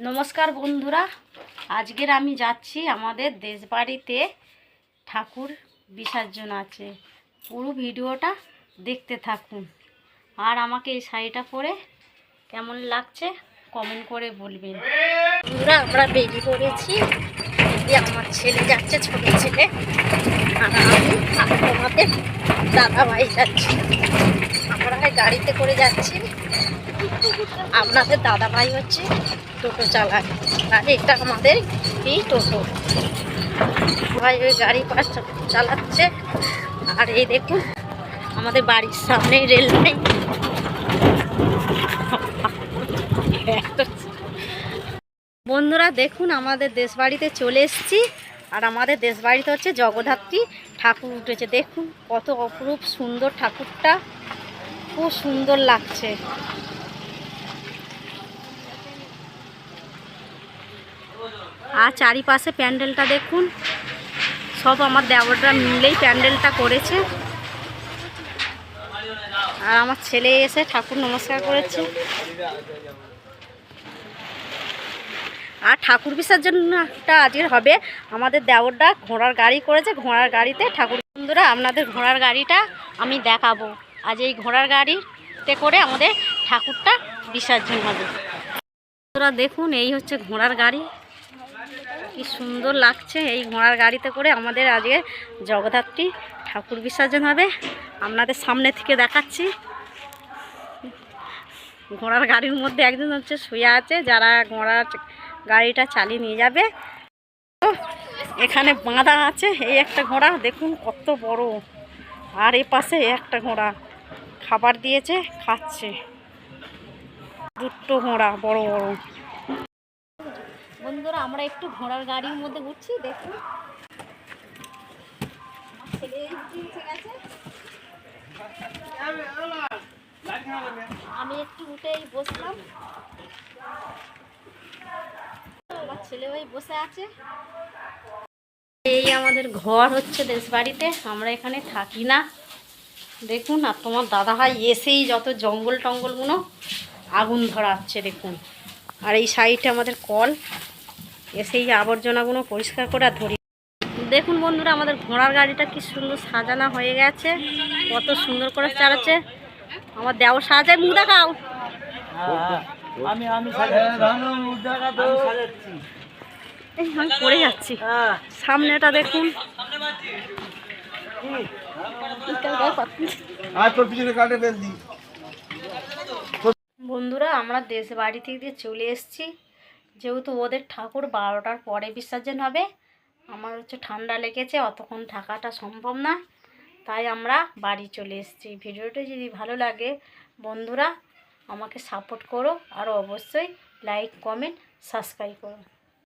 নমস্কার বন্ধুরা, আজকের আমি যাচ্ছি আমাদের দেশবাড়িতে ঠাকুর বিসর্জন আছে। পুরো ভিডিওটা দেখতে থাকুন। আর আমাকে এই শাড়িটা পরে কেমন লাগছে কমেন্ট করে বলবেন। বন্ধুরা, আমরা বেরিয়ে পড়েছি। আমার ছেলে যাচ্ছে, ছোট ছেলে, আর আমি আমাদের দাদাভাই যাচ্ছি। আমরা গাড়িতে করে যাচ্ছি। আপনাদের দাদাভাই হচ্ছে টোটো চালায়, আর এটা আমাদের এই টোটো ভাই ওই গাড়ি পাশ চালাচ্ছে। আর এই দেখুন আমাদের বাড়ির সামনে রেল লাইন। বন্ধুরা দেখুন, আমাদের দেশবাড়িতে চলে এসেছি। আর আমাদের দেশবাড়িতে হচ্ছে জগদ্ধাত্রী ঠাকুর উঠেছে। দেখুন কত অপরূপ সুন্দর ঠাকুরটা, খুব সুন্দর লাগছে। আর চারিপাশে প্যান্ডেলটা দেখুন, সব আমার দেওররা মিলেই প্যান্ডেলটা করেছে। আর আমার ছেলে এসে ঠাকুর নমস্কার করেছে। আর ঠাকুর বিসর্জনটা আজকের হবে। আমাদের দেওররা ঘোড়ার গাড়ি করেছে, ঘোড়ার গাড়িতে ঠাকুর। বন্ধুরা, আপনাদের ঘোড়ার গাড়িটা আমি দেখাবো। আজ এই ঘোড়ার গাড়িতে করে আমাদের ঠাকুরটা বিসর্জন হবে। বন্ধুরা দেখুন, এই হচ্ছে ঘোড়ার গাড়ি, কি সুন্দর লাগছে। এই ঘোড়ার গাড়িতে করে আমাদের আজকে জগদ্ধাত্রী ঠাকুর বিসর্জন হবে। আপনাদের সামনে থেকে দেখাচ্ছি। ঘোড়ার গাড়ির মধ্যে একজন হচ্ছে শুয়ে আছে, যারা ঘোড়ার গাড়িটা চালিয়ে নিয়ে যাবে। এখানে বাঁধা আছে এই একটা ঘোড়া, দেখুন কত বড়। আর এই পাশে একটা ঘোড়া খাবার দিয়েছে, খাচ্ছে। দুটো ঘোড়া বড় বড়। বন্ধুরা, আমরা একটু ঘোড়ার গাড়ির মধ্যে উঠছি। দেখুন আমি একটু উঠেই বসলাম, আমার ছেলে ভাই বসে আছে। এই আমাদের ঘর হচ্ছে দেশবাড়িতে, আমরা এখানে থাকি না। দেখুন, আর তোমার দাদা ভাই এসেই যত জঙ্গল টঙ্গলগুলো আগুন ধরাচ্ছে দেখুন। আর এই সাইডে আমাদের কল, এসেই আবর্জনাগুলো পরিষ্কার করে ধরি। দেখুন বন্ধুরা, আমাদের ঘোড়ার গাড়িটা কি সুন্দর সাজানো হয়ে গেছে, কত সুন্দর করে চালাচ্ছে। আমার দেওর সাজায়, মুখ দেখাও। আমি পড়ে যাচ্ছি। সামনেটা দেখুন, বন্ধুরা আমরা দেশ বাড়ি থেকে চলে এসেছি। যেহেতু ওদের ঠাকুর 12টার পরে বিসর্জন হবে, আমার হচ্ছে ঠান্ডা লেগেছে, অতক্ষণ থাকাটা সম্ভব না, তাই আমরা বাড়ি চলে এসেছি। ভিডিওটা যদি ভালো লাগে বন্ধুরা আমাকে সাপোর্ট করো, আর অবশ্যই লাইক কমেন্ট সাবস্ক্রাইব করো।